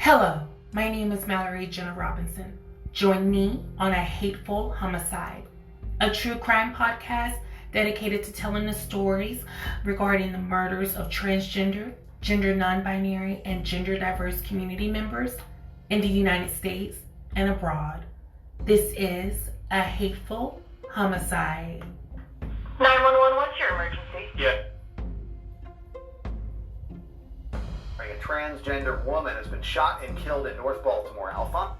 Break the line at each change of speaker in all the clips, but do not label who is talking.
Hello, my name is Mallory Jenna Robinson. Join me on A Hateful Homicide, a true crime podcast dedicated to telling the stories regarding the murders of transgender, gender non-binary, and gender diverse community members in the United States and abroad. This is A Hateful Homicide.
911, what's your emergency?
Yeah. A transgender woman has been shot and killed in North Baltimore. Alpha?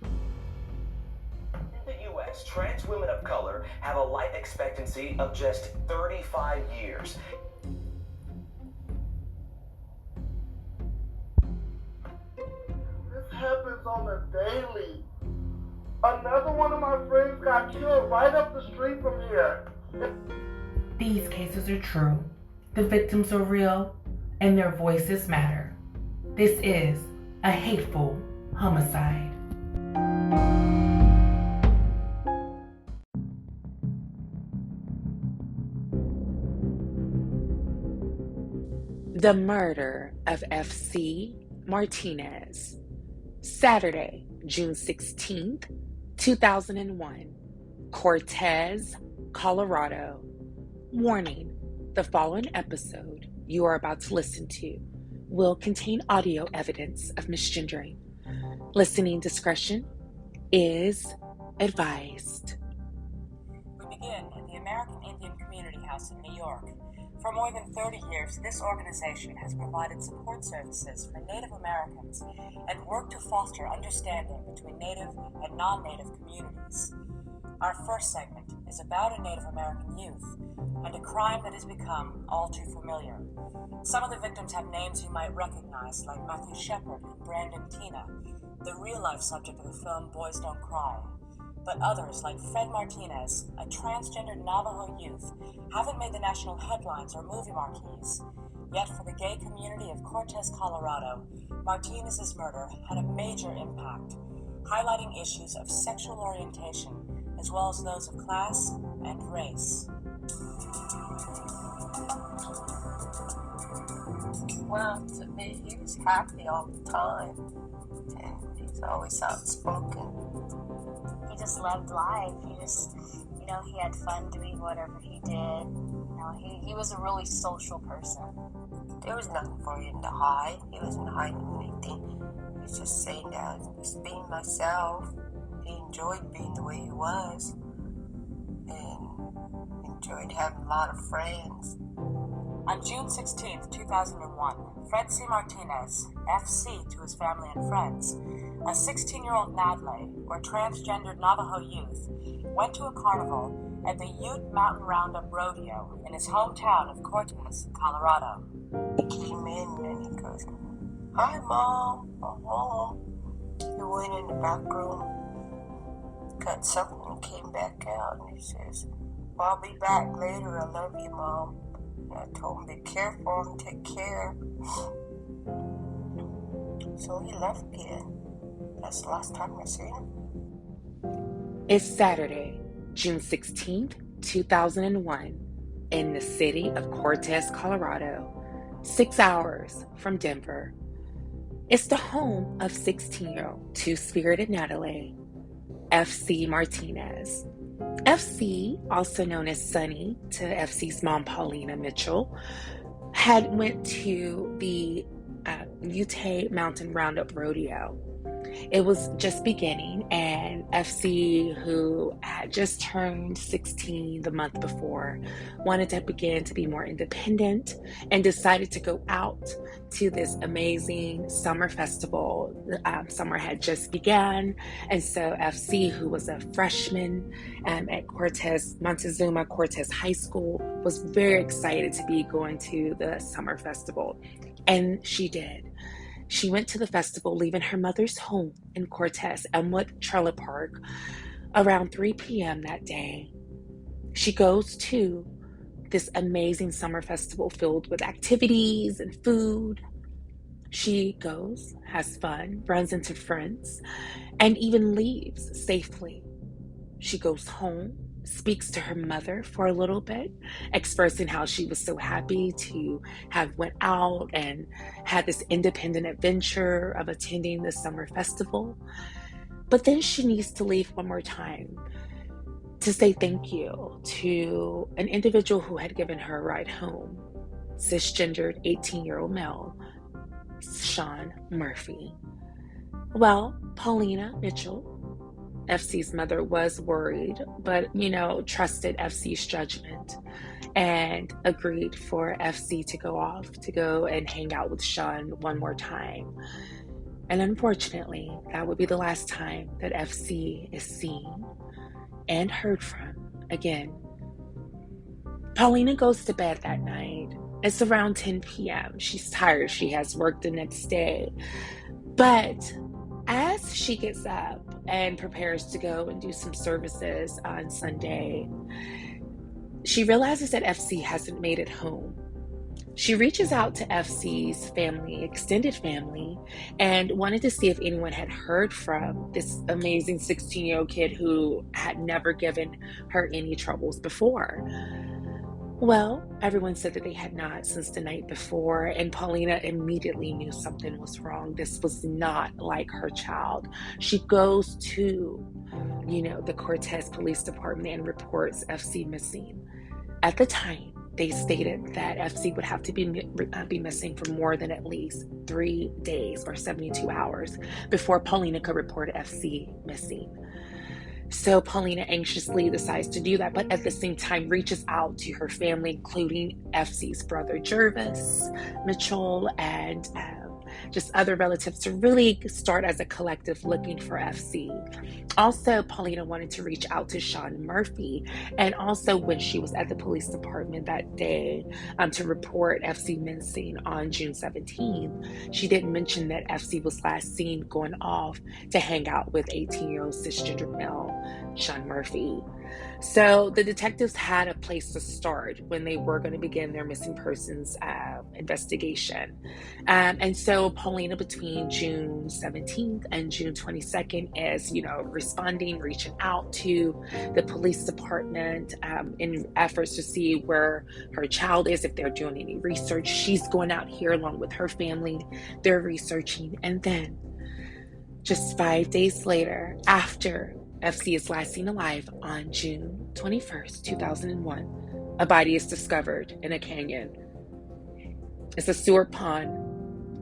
In the U.S., trans women of color have a life expectancy of just 35 years.
This happens on a daily. Another one of my friends got killed right up the street from here.
These cases are true. The victims are real, and their voices matter. This is A Hateful Homicide. The murder of FC Martinez. Saturday, June 16th, 2001. Cortez, Colorado. Warning. The following episode you are about to listen to will contain audio evidence of misgendering. Listening discretion is advised.
We begin in the American Indian Community House in New York. For more than 30 years, this organization has provided support services for Native Americans and worked to foster understanding between Native and non-Native communities. Our first segment is about a Native American youth and a crime that has become all too familiar. Some of the victims have names you might recognize, like Matthew Shepard and Brandon Tina, the real-life subject of the film Boys Don't Cry. But others, like Fred Martinez, a transgender Navajo youth, haven't made the national headlines or movie marquees. Yet for the gay community of Cortez, Colorado, Martinez's murder had a major impact, highlighting issues of sexual orientation as well as those of class and race.
Well, to me, he was happy all the time, and he's always outspoken.
He just loved life. He just, he had fun doing whatever he did. He was a really social person.
There was nothing for him to hide. He wasn't hiding anything. He was just saying that I was just being myself. He enjoyed being the way he was, and enjoyed having a lot of friends.
On June 16, 2001, Fred C. Martinez, FC to his family and friends, a 16-year-old Nadle, or transgendered Navajo youth, went to a carnival at the Ute Mountain Roundup Rodeo in his hometown of Cortez, Colorado.
He came in and he goes, "Hi, Mom, I'm home." He went in the back room, got something, and came back out, and he says, "Well, I'll be back later. I love you, Mom." And I told him, "Be careful and take care." So he left again. That's the last time I seen him.
It's Saturday, June 16th, 2001, in the city of Cortez, Colorado, 6 hours from Denver. It's the home of 16-year-old two-spirited Natalie, FC Martinez. FC, also known as Sunny to FC's mom, Paulina Mitchell, had went to the Ute Mountain Roundup Rodeo. It was just beginning, and FC, who had just turned 16 the month before, wanted to begin to be more independent and decided to go out to this amazing summer festival. Summer had just begun, and so FC, who was a freshman at Montezuma Cortez High School, was very excited to be going to the summer festival, and she did. She went to the festival, leaving her mother's home in Cortez, Elmwood Trailer Park, around 3 p.m. that day. She goes to this amazing summer festival filled with activities and food. She goes, has fun, runs into friends, and even leaves safely. She goes home speaks to her mother for a little bit, expressing how she was so happy to have went out and had this independent adventure of attending the summer festival. But then she needs to leave one more time to say thank you to an individual who had given her a ride home, cisgendered 18-year-old male, Sean Murphy. Well, Paulina Mitchell, FC's mother, was worried, but, trusted FC's judgment and agreed for FC to go and hang out with Sean one more time. And unfortunately, that would be the last time that FC is seen and heard from again. Paulina goes to bed that night. It's around 10 p.m. She's tired. She has work the next day. But as she gets up and prepares to go and do some services on Sunday, she realizes that FC hasn't made it home. She reaches out to FC's family, extended family, and wanted to see if anyone had heard from this amazing 16-year-old kid who had never given her any troubles before. Well, everyone said that they had not since the night before, and Paulina immediately knew something was wrong. This was not like her child. She goes to, the Cortez Police Department and reports FC missing. At the time, they stated that FC would have to be missing for more than at least 3 days or 72 hours before Paulina could report FC missing. So Paulina anxiously decides to do that, but at the same time reaches out to her family, including FC's brother Jervis Mitchell and just other relatives, to really start as a collective looking for FC. Also, Paulina wanted to reach out to Sean Murphy, and also when she was at the police department that day to report FC missing on June 17th, she didn't mention that FC was last seen going off to hang out with 18-year-old cisgender male Sean Murphy. So the detectives had a place to start when they were going to begin their missing persons investigation. And so Paulina, between June 17th and June 22nd, is, responding, reaching out to the police department in efforts to see where her child is, if they're doing any research. She's going out here along with her family. They're researching. And then just 5 days later, after FC is last seen alive on June 21st, 2001, a body is discovered in a canyon. It's a sewer pond,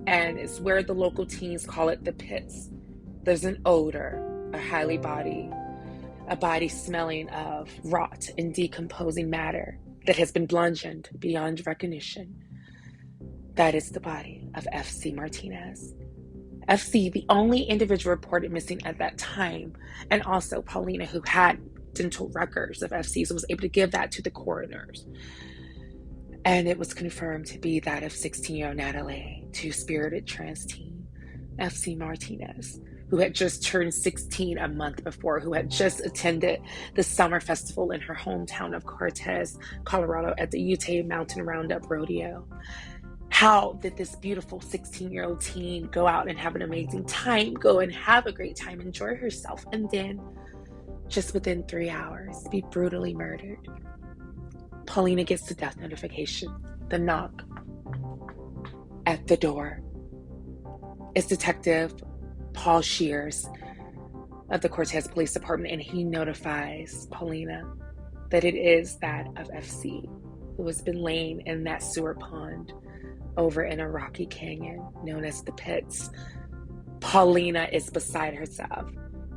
and it's where the local teens call it the pits. There's an odor, a body smelling of rot and decomposing matter that has been bludgeoned beyond recognition. That is the body of FC Martinez. FC, the only individual reported missing at that time, and also Paulina, who had dental records of FC's, was able to give that to the coroners. And it was confirmed to be that of 16-year-old Natalie, two-spirited trans teen, FC Martinez, who had just turned 16 a month before, who had just attended the summer festival in her hometown of Cortez, Colorado, at the Utah Mountain Roundup Rodeo. How did this beautiful 16-year-old teen go out and have an amazing time, go and have a great time, enjoy herself, and then just within 3 hours be brutally murdered? Paulina gets the death notification, the knock at the door. It's Detective Paul Shears of the Cortez Police Department, and he notifies Paulina that it is that of FC, who has been laying in that sewer pond over in a rocky canyon known as the pits. Paulina is beside herself,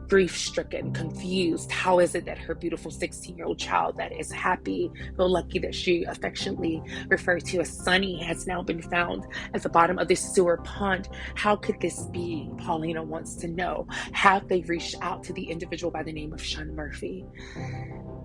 grief-stricken, confused. How is it that her beautiful 16-year-old child that is happy, lucky that she affectionately referred to as Sunny, has now been found at the bottom of this sewer pond? How could this be? Paulina wants to know. Have they reached out to the individual by the name of Sean Murphy?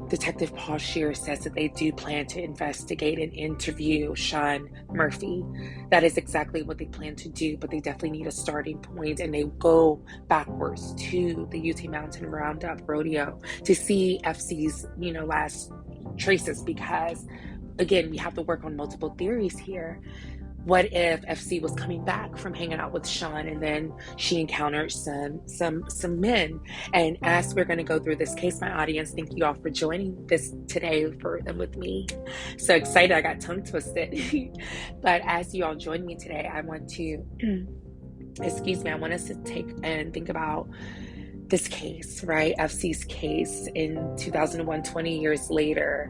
Detective Paul Shears says that they do plan to investigate and interview Sean Murphy. That is exactly what they plan to do, but they definitely need a starting point, and they go backwards to the Utah Mountain Roundup Rodeo to see FC's, last traces, because again, we have to work on multiple theories here. what if FC was coming back from hanging out with Sean, and then she encountered some men? And as we're going to go through this case, my audience, thank you all for joining this today with me. So excited, I got tongue twisted. But as you all join me today, I want to I want us to take and think about this case, right? FC's case in 2001, 20 years later,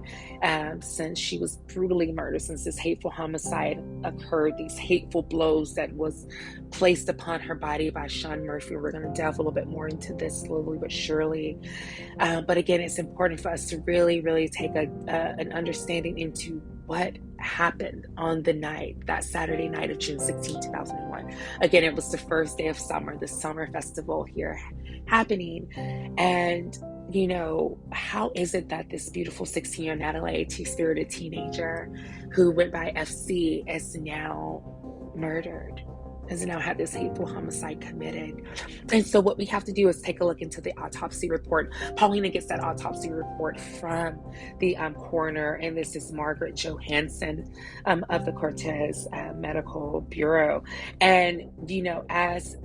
since she was brutally murdered, since this hateful homicide occurred, these hateful blows that was placed upon her body by Sean Murphy. We're going to delve a little bit more into this slowly but surely. But again, it's important for us to really, really take an understanding into what happened on that Saturday night of June 16, 2001. Again, it was the first day of summer, the summer festival here happening. And, how is it that this beautiful 16-year-old Natalie, two-spirited teenager who went by FC, is now murdered? Has now had this hateful homicide committed. And so what we have to do is take a look into the autopsy report. Paulina gets that autopsy report from the coroner, and this is Margaret Johansson of the Cortez Medical Bureau. And, as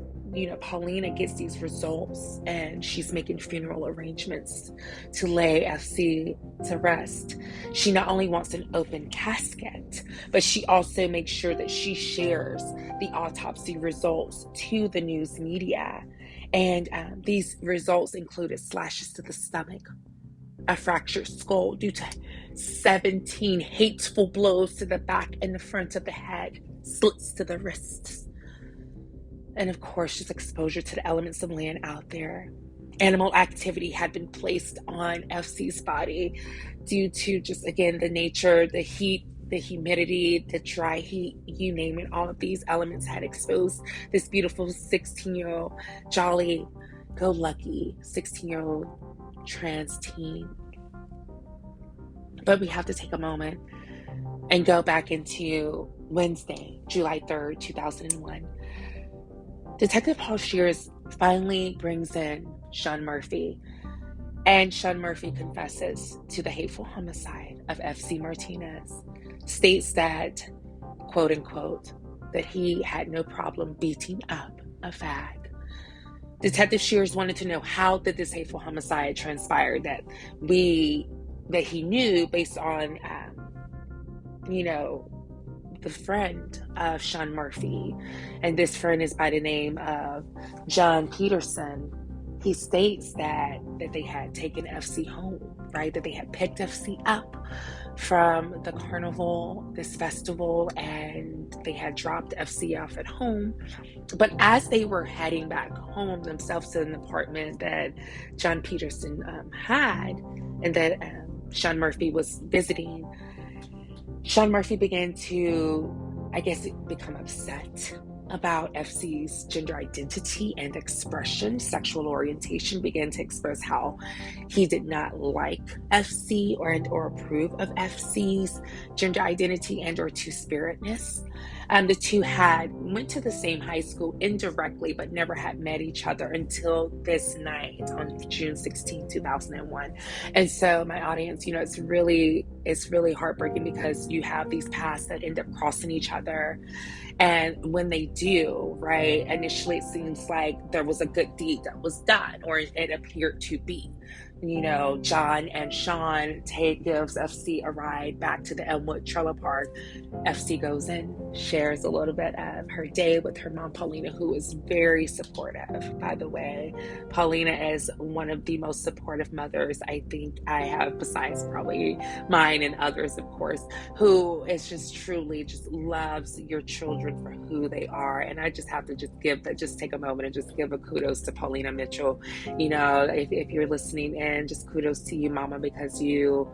Paulina gets these results, and she's making funeral arrangements to lay FC to rest. She not only wants an open casket, but she also makes sure that she shares the autopsy results to the news media. And these results included slashes to the stomach, a fractured skull due to 17 hateful blows to the back and the front of the head, slits to the wrists. And of course, just exposure to the elements of land out there. Animal activity had been placed on FC's body due to just, again, the nature, the heat, the humidity, the dry heat, you name it. All of these elements had exposed this beautiful 16-year-old, jolly, go lucky 16-year-old trans teen. But we have to take a moment and go back into Wednesday, July 3rd, 2001. Detective Paul Shears finally brings in Sean Murphy, and Sean Murphy confesses to the hateful homicide of FC Martinez, states that, quote unquote, that he had no problem beating up a fag. Detective Shears wanted to know, how did this hateful homicide transpire that he knew based on, the friend of Sean Murphy, and this friend is by the name of John Peterson. He states that they had taken FC home, right? That they had picked FC up from the carnival, this festival, and they had dropped FC off at home. But as they were heading back home themselves to an apartment that John Peterson had, and that Sean Murphy was visiting, Sean Murphy began to, become upset about FC's gender identity and expression, sexual orientation, began to express how he did not like FC or approve of FC's gender identity and or two-spiritness. The two went to the same high school indirectly, but never had met each other until this night on June 16, 2001. And so my audience, it's really heartbreaking, because you have these paths that end up crossing each other. And when they do, right, initially it seems like there was a good deed that was done, or it appeared to be. John and Sean gives FC a ride back to the Elmwood Trailer Park. FC goes in, shares a little bit of her day with her mom, Paulina, who is very supportive, by the way. Paulina is one of the most supportive mothers I think I have, besides probably mine and others, of course, who is just truly just loves your children for who they are. And I just have to just take a moment and just give a kudos to Paulina Mitchell. If you're listening in, just kudos to you, mama, because you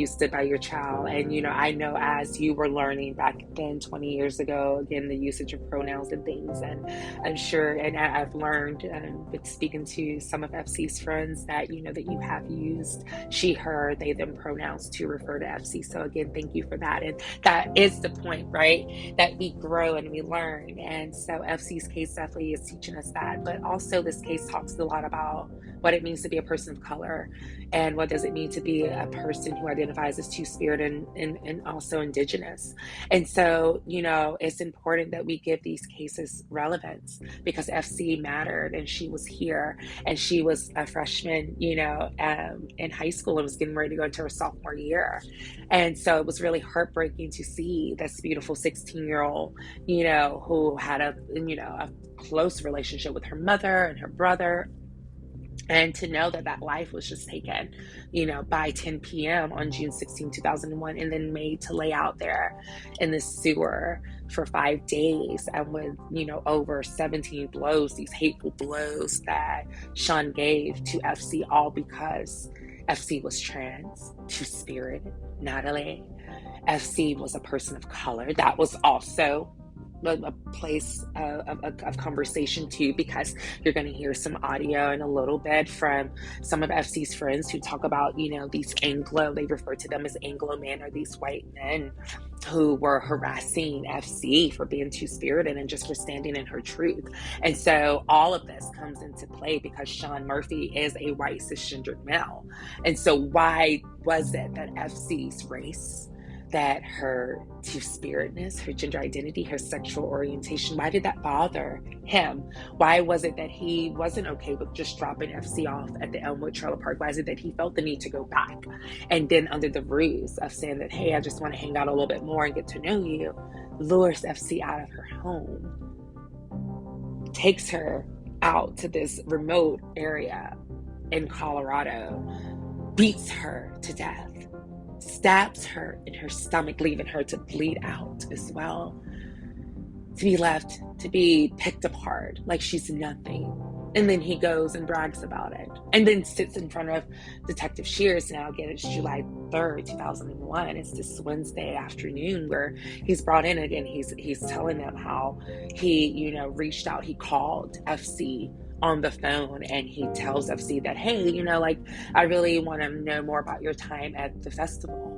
stood by your child. And I know as you were learning back then 20 years ago, again, the usage of pronouns and things, and I'm sure, and I've learned with speaking to some of FC's friends that that you have used she, her, they, them pronouns to refer to FC. So again, thank you for that. And that is the point, right, that we grow and we learn. And so FC's case definitely is teaching us that. But also this case talks a lot about what it means to be a person of color, and what does it mean to be a person who identifies as two-spirit and also indigenous. And so, it's important that we give these cases relevance, because FC mattered, and she was here, and she was a freshman, in high school, and was getting ready to go into her sophomore year. And so it was really heartbreaking to see this beautiful 16-year-old, who had a close relationship with her mother and her brother, and to know that life was just taken, by 10 p.m. on June 16, 2001, and then made to lay out there in the sewer for 5 days, and with, over 17 blows, these hateful blows that Sean gave to FC, all because FC was trans, two-spirited, Natalie. FC was a person of color. That was also a place of conversation too, because you're going to hear some audio in a little bit from some of FC's friends who talk about, these they refer to them as Anglo men, or these white men who were harassing FC for being two-spirited and just for standing in her truth. And so all of this comes into play because Sean Murphy is a white cisgendered male. And so why was it that FC's race, that her two-spiritedness, her gender identity, her sexual orientation, why did that bother him? Why was it that he wasn't okay with just dropping FC off at the Elmwood Trailer Park? Why is it that he felt the need to go back? And then under the ruse of saying that, hey, I just want to hang out a little bit more and get to know you, lures FC out of her home, takes her out to this remote area in Colorado, beats her to death, stabs her in her stomach, leaving her to bleed out as well, to be left to be picked apart like she's nothing. And then he goes and brags about it, and then sits in front of Detective Shears. Now again, it's July 3rd, 2001. It's this Wednesday afternoon where he's brought in again. He's telling them how he, reached out. He called FC on the phone, and he tells FC that, hey, I really want to know more about your time at the festival.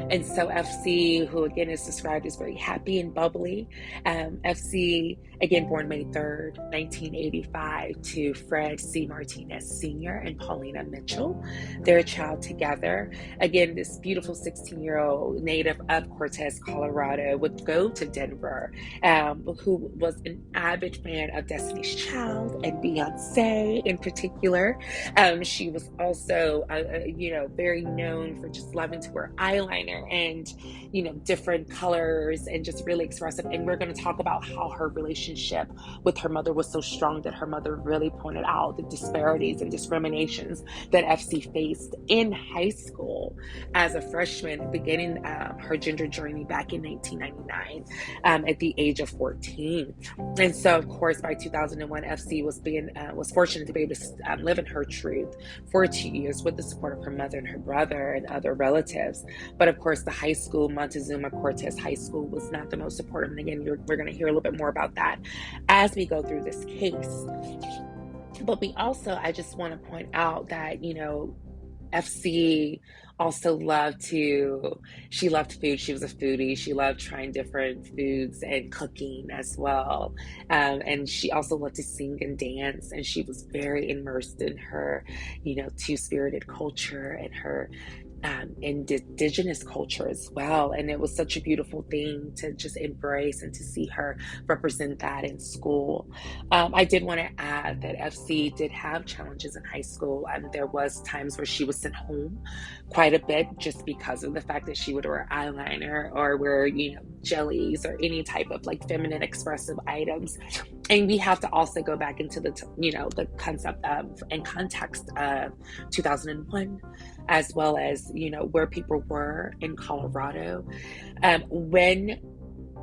And so FC, who again is described as very happy and bubbly, FC, again born May 3rd, 1985, to Fred C. Martinez Sr. and Paulina Mitchell, their child together. Again, this beautiful 16-year-old native of Cortez, Colorado, would go to Denver, who was an avid fan of Destiny's Child and Beyonce in particular. She was also, very known for just loving to wear eyeliner and, different colors, and just really expressive. And we're going to talk about how her relationship with her mother was so strong that her mother really pointed out the disparities and discriminations that FC faced in high school as a freshman, beginning her gender journey back in 1999 at the age of 14. And so, of course, by 2001, FC was fortunate to be able to live in her truth for 2 years with the support of her mother and her brother and other relatives. But of course, the high school, Montezuma Cortez High School, was not the most supportive. And again, we're going to hear a little bit more about that as we go through this case. But I just want to point out that, FC also loved food. She was a foodie. She loved trying different foods and cooking as well. And she also loved to sing and dance. And she was very immersed in her, two-spirited culture and her indigenous culture as well. And it was such a beautiful thing to just embrace and to see her represent that in school. I did want to add that FC did have challenges in high school, and there was times where she was sent home quite a bit just because of the fact that she would wear eyeliner or wear, jellies or any type of feminine expressive items. And we have to also go back into the concept of and context of 2001, as well as, where people were in Colorado. When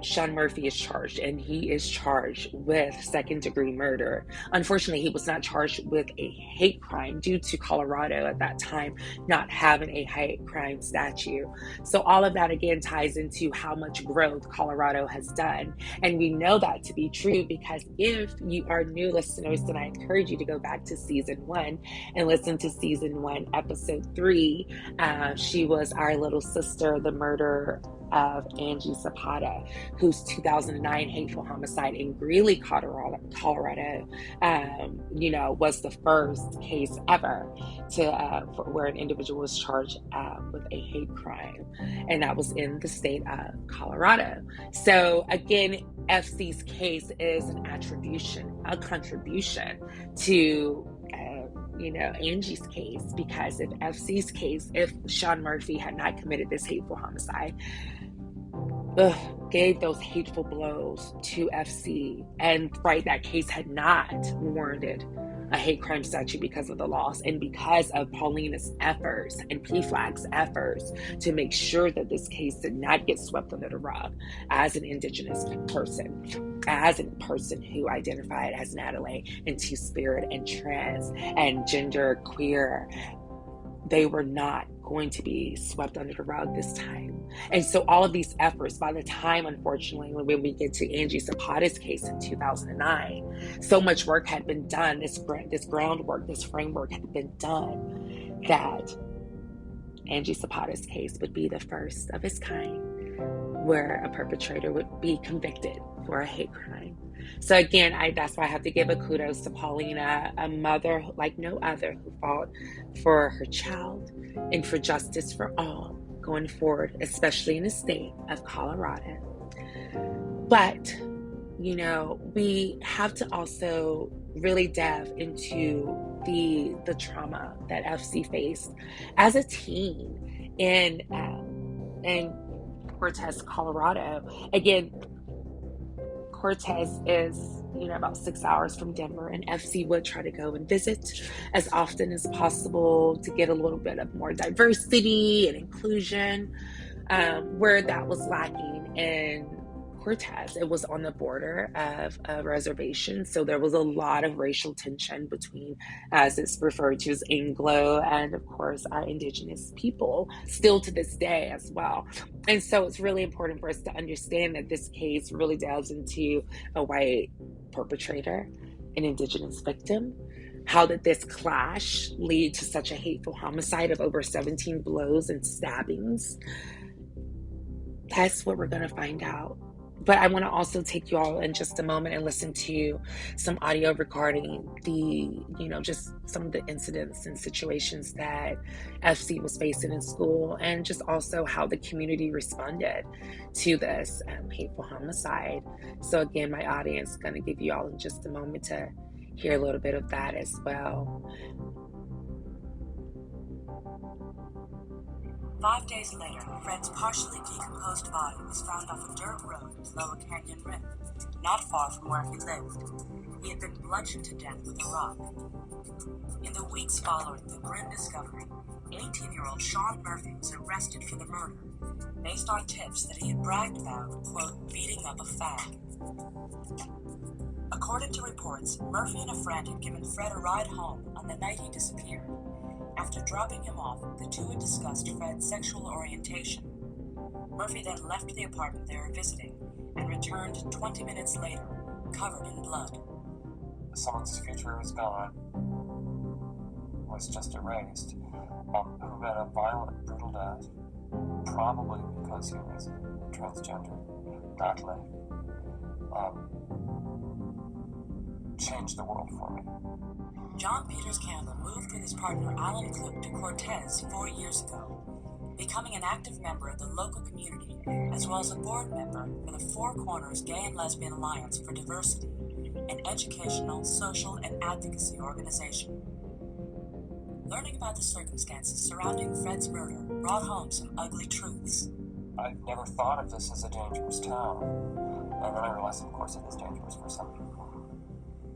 Sean Murphy is charged, and he is charged with second-degree murder. Unfortunately, he was not charged with a hate crime due to Colorado at that time not having a hate crime statute. So all of that again ties into how much growth Colorado has done. And we know that to be true because if you are new listeners, then I encourage you to go back to season 1 and listen to season 1, episode 3. She was our little sister, the murder of Angie Zapata, whose 2009 hateful homicide in Greeley, Colorado, was the first case ever where an individual was charged with a hate crime, and that was in the state of Colorado. So again, FC's case is a contribution to Angie's case, because if Sean Murphy had not committed this hateful homicide, gave those hateful blows to FC, and that case had not warranted a hate crime statute because of the loss, and because of Paulina's efforts and PFLAG's efforts to make sure that this case did not get swept under the rug as an Indigenous person, as a person who identified as Natalie and Two-Spirit and trans and gender queer. They were not going to be swept under the rug this time. And so all of these efforts, by the time, unfortunately, when we get to Angie Zapata's case in 2009, so much work had been done, this groundwork, this framework had been done, that Angie Zapata's case would be the first of its kind where a perpetrator would be convicted for a hate crime. So again, that's why I have to give a kudos to Paulina, a mother like no other, who fought for her child and for justice for all going forward, especially in the state of Colorado. But, we have to also really delve into the trauma that FC faced as a teen in Cortez, Colorado. Again, Cortez is, about 6 hours from Denver, and FC would try to go and visit as often as possible to get a little bit of more diversity and inclusion, where that was lacking in Cortez. It was on the border of a reservation, so there was a lot of racial tension between, as it's referred to as Anglo, and of course our Indigenous people, still to this day as well. And so it's really important for us to understand that this case really delves into a white perpetrator, an Indigenous victim. How did this clash lead to such a hateful homicide of over 17 blows and stabbings? That's what we're going to find out. But I want to also take you all in just a moment and listen to some audio regarding just some of the incidents and situations that FC was facing in school, and just also how the community responded to this hateful homicide. So again, my audience is going to give you all in just a moment to hear a little bit of that as well.
5 days later, Fred's partially decomposed body was found off a dirt road in Lower Canyon Rim, not far from where he lived. He had been bludgeoned to death with a rock. In the weeks following the grim discovery, 18-year-old Sean Murphy was arrested for the murder, based on tips that he had bragged about, quote, beating up a fag. According to reports, Murphy and a friend had given Fred a ride home on the night he disappeared. After dropping him off, the two had discussed Fred's sexual orientation. Murphy then left the apartment they were visiting and returned 20 minutes later, covered in blood.
Someone's future was gone, was just erased, who had a violent, brutal death, probably because he was transgender, Natalie, changed the world for me.
John Peters Campbell moved with his partner Alan Cook to Cortez 4 years ago, becoming an active member of the local community, as well as a board member for the Four Corners Gay and Lesbian Alliance for Diversity, an educational, social, and advocacy organization. Learning about the circumstances surrounding Fred's murder brought home some ugly truths.
I never thought of this as a dangerous town, and then I realized, of course, it is dangerous for some people.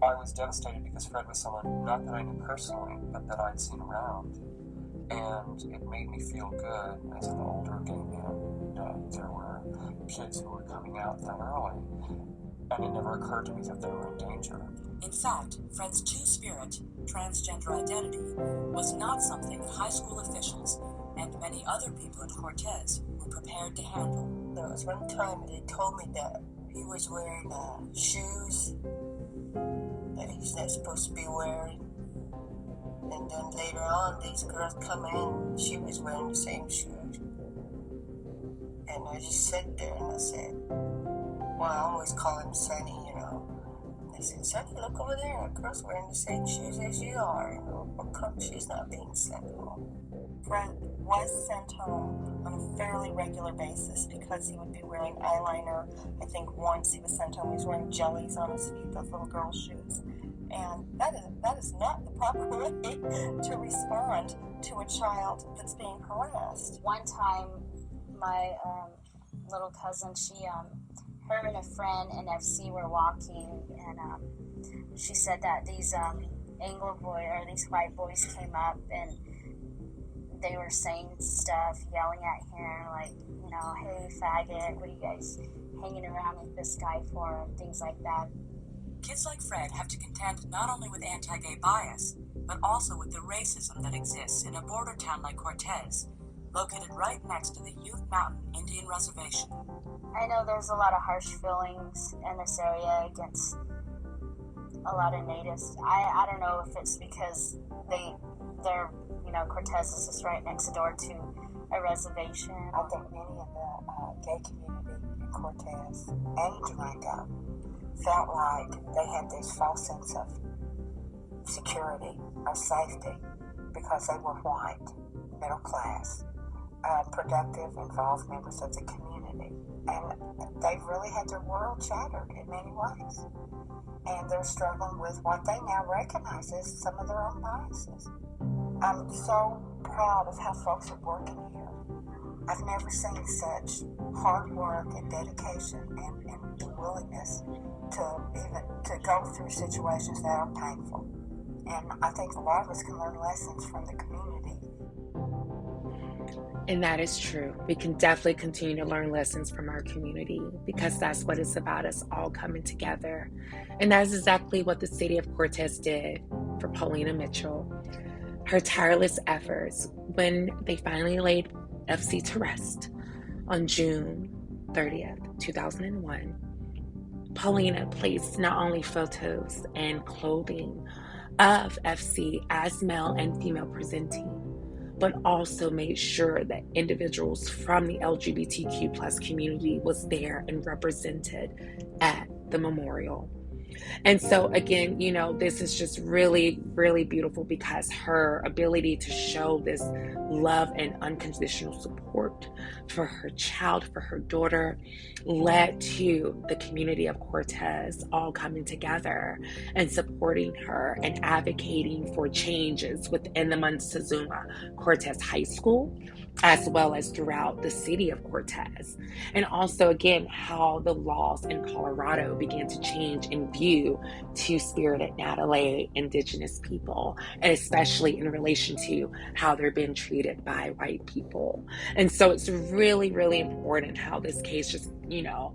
I was devastated because Fred was someone, not that I knew personally, but that I'd seen around. And it made me feel good as an older gay man that there were kids who were coming out that early, and it never occurred to me that they were in danger.
In fact, Fred's two-spirit, transgender identity, was not something high school officials and many other people in Cortez were prepared to handle.
There was one time they told me that he was wearing shoes that he's not supposed to be wearing. And then later on, these girls come in, she was wearing the same shoes. And And I just sat there and I said, well, I always call him Sonny, you know. I said, Sonny, look over there. A girl's wearing the same shoes as you are. You know, how come she's not being sent home?
Fred was sent home on a fairly regular basis because he would be wearing eyeliner. I think once he was sent home, he was wearing jellies on his feet, those little girl shoes. And that is not the proper way to respond to a child that's being harassed.
One time, my little cousin, her and a friend in FC were walking, and she said that these these white boys came up and they were saying stuff, yelling at him, like, you know, hey, faggot, what are you guys hanging around with this guy for, and things like that.
Kids like Fred have to contend not only with anti-gay bias, but also with the racism that exists in a border town like Cortez, located right next to the Youth Mountain Indian Reservation.
I know there's a lot of harsh feelings in this area against a lot of natives. I don't know if it's because they're you know, Cortez is just right next door to a reservation.
I think many of the gay community in Cortez and Durango felt like they had this false sense of security or safety because they were white, middle class, productive, involved members of the community. And they've really had their world shattered in many ways. And they're struggling with what they now recognize as some of their own biases. I'm so proud of how folks are working here. I've never seen such hard work and dedication and willingness to go through situations that are painful. And I think a lot of us can learn lessons from the community.
And that is true. We can definitely continue to learn lessons from our community because that's what it's about, us all coming together. And that's exactly what the city of Cortez did for Paulina Mitchell. Her tireless efforts when they finally laid FC to rest on June 30th, 2001. Paulina placed not only photos and clothing of FC as male and female presenting, but also made sure that individuals from the LGBTQ plus community was there and represented at the memorial. And so again, you know, this is just really, really beautiful because her ability to show this love and unconditional support for her child, for her daughter, led to the community of Cortez all coming together and supporting her and advocating for changes within the Montezuma Cortez High School, as well as throughout the city of Cortez. And also, again, how the laws in Colorado began to change in view to spirited Natale Indigenous people, and especially in relation to how they're being treated by white people. And so it's really, really important how this case just, you know,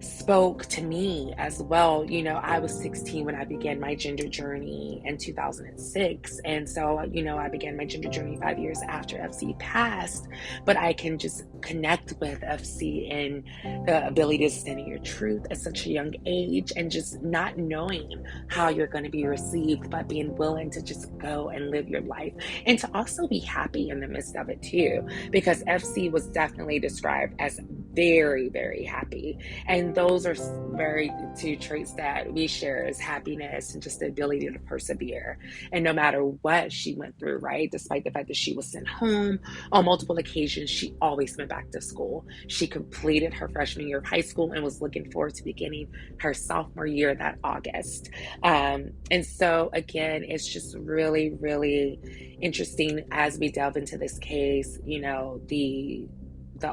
spoke to me as well. You know, I was 16 when I began my gender journey in 2006. And so, you know, I began my gender journey 5 years after FC passed, but I can just connect with FC and the ability to stand in your truth at such a young age and just not knowing how you're going to be received, but being willing to just go and live your life and to also be happy in the midst of it too, because FC was definitely described as very, very happy. And those are very two traits that we share, is happiness and just the ability to persevere. And no matter what she went through, right, despite the fact that she was sent home on multiple occasions, she always went back to school. She completed her freshman year of high school and was looking forward to beginning her sophomore year that August. And so again, it's just really, really interesting as we delve into this case, you know, the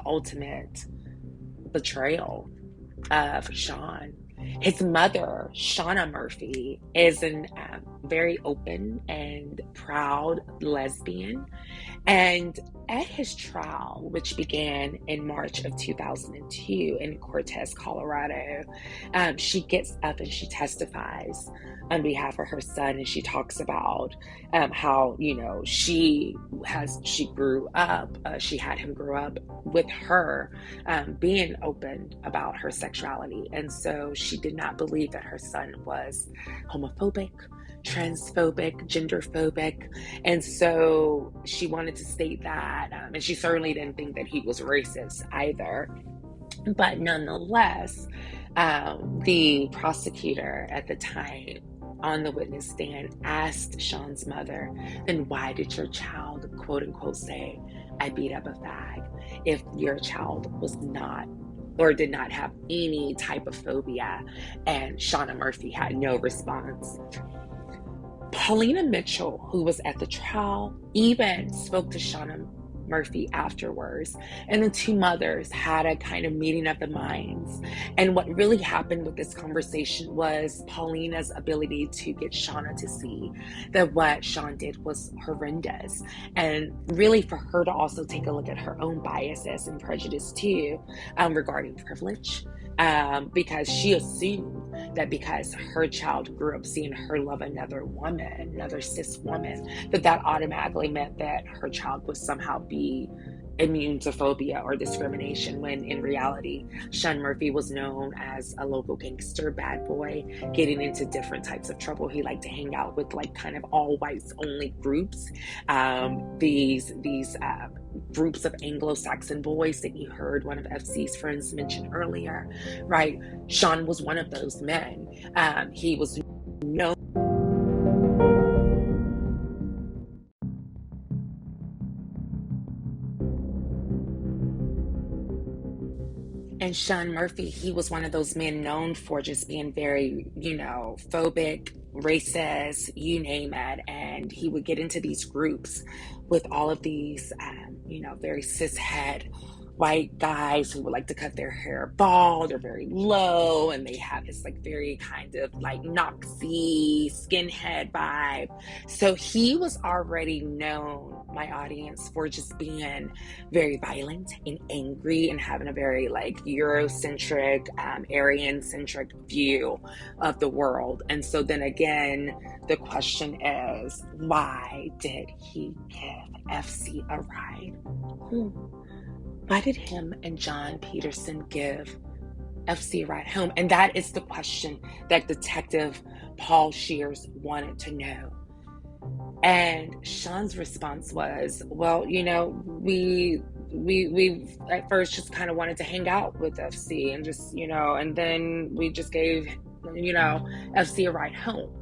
ultimate betrayal of Sean. His mother, Shauna Murphy, is a very open and proud lesbian. And at his trial, which began in March of 2002 in Cortez, Colorado, she gets up and she testifies on behalf of her son, and she talks about how, you know, she grew up, she had him grow up with her being open about her sexuality. And so she did not believe that her son was homophobic. transphobic, genderphobic. And so she wanted to state that, and she certainly didn't think that he was racist either. But nonetheless, the prosecutor at the time on the witness stand asked Sean's mother, then why did your child, quote unquote, say, I beat up a fag, if your child was not or did not have any type of phobia? And Shauna Murphy had no response. Paulina Mitchell, who was at the trial, even spoke to Shauna Murphy afterwards, and the two mothers had a kind of meeting of the minds. And what really happened with this conversation was Paulina's ability to get Shauna to see that what Sean did was horrendous, and really for her to also take a look at her own biases and prejudice too, regarding privilege, because she assumed that because her child grew up seeing her love another woman, another cis woman, that automatically meant that her child would somehow be immune to phobia or discrimination, when in reality, Sean Murphy was known as a local gangster, bad boy, getting into different types of trouble. He liked to hang out with like kind of all whites only groups, these groups of Anglo-Saxon boys that you heard one of FC's friends mention earlier, right? Sean was one of those men. He was known And Sean Murphy, he was one of those men known for just being very, phobic, racist, you name it. And he would get into these groups with all of these, very cishet white guys who would like to cut their hair bald or very low. And they have this like very kind of like Nazi skinhead vibe. So he was already known, my audience, for just being very violent and angry and having a very like Eurocentric, Aryan-centric view of the world. And so then again, the question is, why did he give FC a ride? Why did him and John Peterson give FC a ride home? And that is the question that Detective Paul Shears wanted to know. And Sean's response was, well, we at first just kind of wanted to hang out with FC and just, and then we just gave, FC a ride home.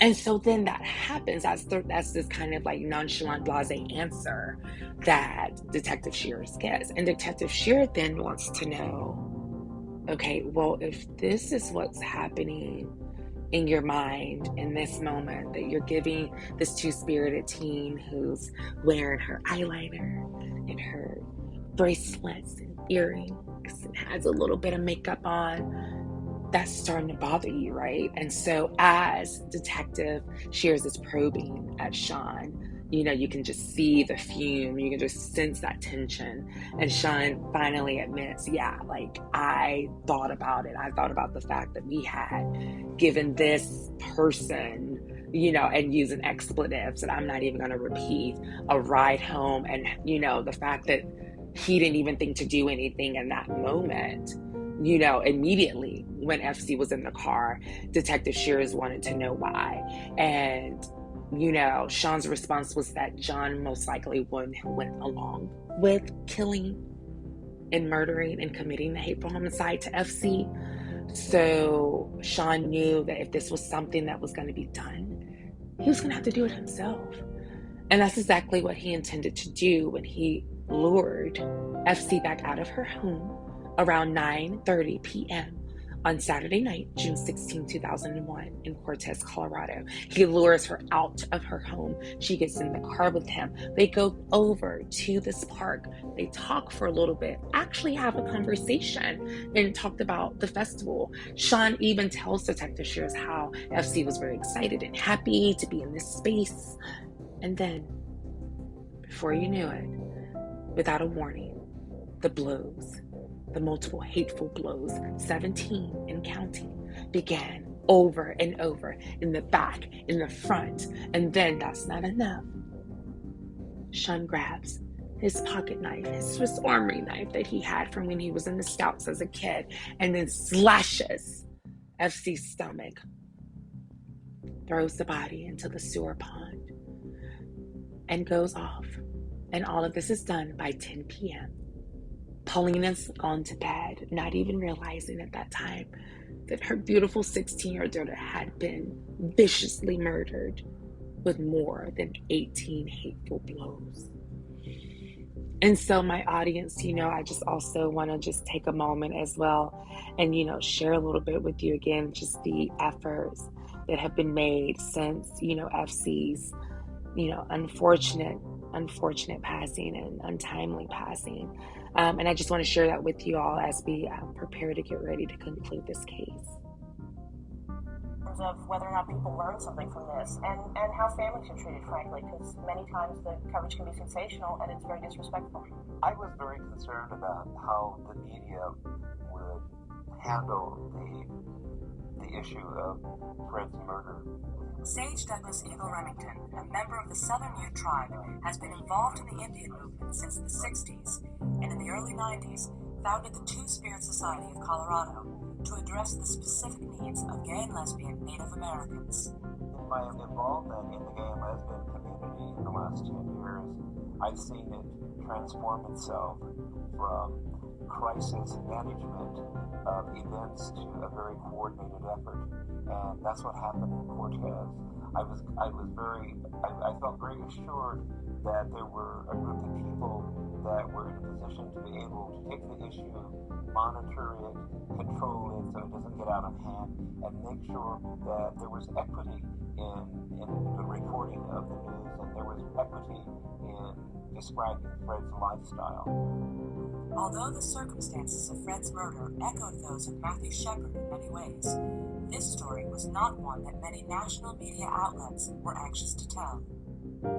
And so then that happens. That's this kind of like nonchalant, blasé answer that Detective Shears gets. And Detective Shears then wants to know, okay, well, if this is what's happening in your mind in this moment, that you're giving this two-spirited teen who's wearing her eyeliner and her bracelets and earrings and has a little bit of makeup on, that's starting to bother you, right? And so as Detective Shears is probing at Sean, you can just see the fume, you can just sense that tension. And Sean finally admits, yeah, like I thought about it. I thought about the fact that we had given this person, and using expletives that I'm not even going to repeat, a ride home. And, the fact that he didn't even think to do anything in that moment. Immediately when FC was in the car, Detective Shears wanted to know why. And, Sean's response was that John most likely went along with killing and murdering and committing the hateful homicide to FC. So Sean knew that if this was something that was going to be done, he was going to have to do it himself. And that's exactly what he intended to do when he lured FC back out of her home around 9:30 p.m. on Saturday night, June 16, 2001, in Cortez, Colorado. He lures her out of her home. She gets in the car with him. They go over to this park. They talk for a little bit, actually have a conversation, and talked about the festival. Sean even tells Detective Shears how FC was very excited and happy to be in this space. And then, before you knew it, without a warning, the blows, the multiple hateful blows, 17 and counting, began over and over, in the back, in the front. And then that's not enough. Sean grabs his pocket knife, his Swiss Army knife that he had from when he was in the Scouts as a kid, and then slashes FC's stomach throws the body into the sewer pond, and goes off. And all of this is done by 10 p.m. Paulina's gone to bed, not even realizing at that time that her beautiful 16-year-old daughter had been viciously murdered with more than 18 hateful blows. And so my audience, I just also want to just take a moment as well and, share a little bit with you again, just the efforts that have been made since, FC's, unfortunate passing and untimely passing. And I just want to share that with you all as we prepare to get ready to conclude this case.
Of whether or not people learn something from this and how families are treated, frankly, because many times the coverage can be sensational and it's very disrespectful.
I was very concerned about how the media would handle the issue of Fred's murder.
Sage Douglas Eagle Remington, a member of the Southern Ute tribe, has been involved in the Indian movement since the 60s, and in the early 90s founded the Two-Spirit Society of Colorado to address the specific needs of gay and lesbian Native Americans.
In my involvement in the gay and lesbian community in the last 10 years, I've seen it transform itself from crisis management of events to a very coordinated effort, and that's what happened in Cortez. I felt very assured that there were a group of people that were in a position to be able to take the issue, monitor it, control it so it doesn't get out of hand, and make sure that there was equity in the reporting of the news, and there was equity in describing Fred's lifestyle.
Although the circumstances of Fred's murder echoed those of Matthew Shepard in many ways, this story was not one that many national media outlets were anxious to tell.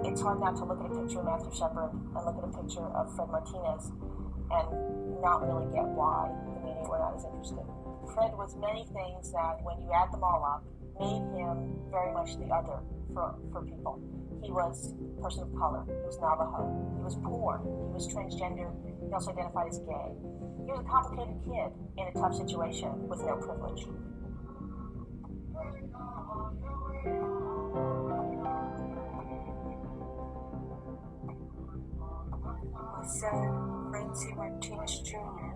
It's hard not to look at a picture of Matthew Shepard and look at a picture of Fred Martinez and not really get why the media were not as interested. Fred was many things that, when you add them all up, made him very much the other for people. He was a person of color. He was Navajo. He was poor. He was transgender. He also identified as gay. He was a complicated kid in a tough situation with no privilege.
Son Francie Martinez Jr.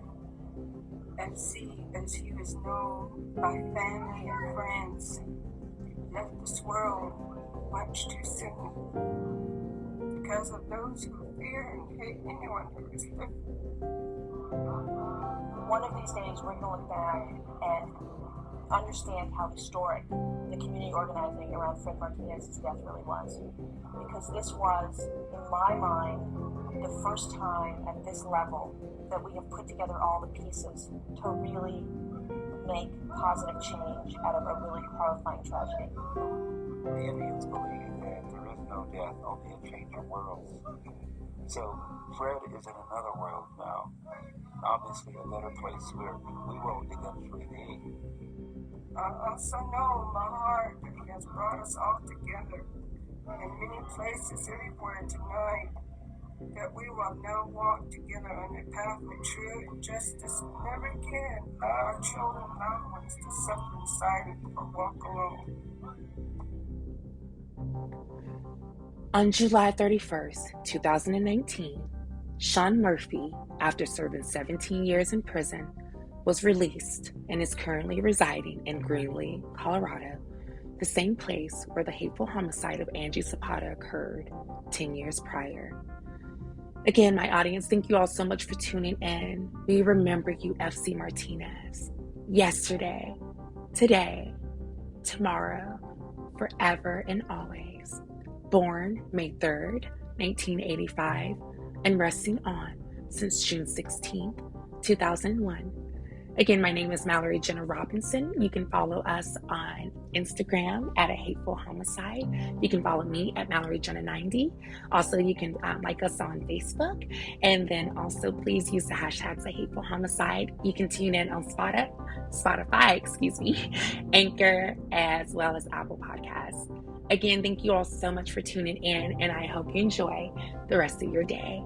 FC, as he was known by family and friends, left this world much too soon because of those who fear and hate anyone who is different.
One of these days, we're going to look back and understand how historic the community organizing around Fred Martinez's death really was. Because this was, in my mind, the first time at this level that we have put together all the pieces to really make positive change out of a really horrifying tragedy.
The Indians believe that there is no death, only a change of worlds. So Fred is in another world now, obviously a better place where we will eventually be.
I also know in my heart that he has brought us all together in many places everywhere tonight, that we will now walk together on the path of truth and justice, never again allow our children and loved ones to suffer in silence or walk alone.
On July 31st, 2019, Sean Murphy, after serving 17 years in prison, was released and is currently residing in Greenlee, Colorado, the same place where the hateful homicide of Angie Zapata occurred 10 years prior. Again, my audience, thank you all so much for tuning in. We remember you, FC Martinez. Yesterday, today, tomorrow, forever and always. Born May 3rd, 1985, and resting on since June 16th, 2001. Again, my name is Mallory Jenna Robinson. You can follow us on Instagram at A Hateful Homicide. You can follow me at MalloryJenna90. Also, you can like us on Facebook. And then also, please use the hashtags A Hateful Homicide. You can tune in on Spotify, Anchor, as well as Apple Podcasts. Again, thank you all so much for tuning in, and I hope you enjoy the rest of your day.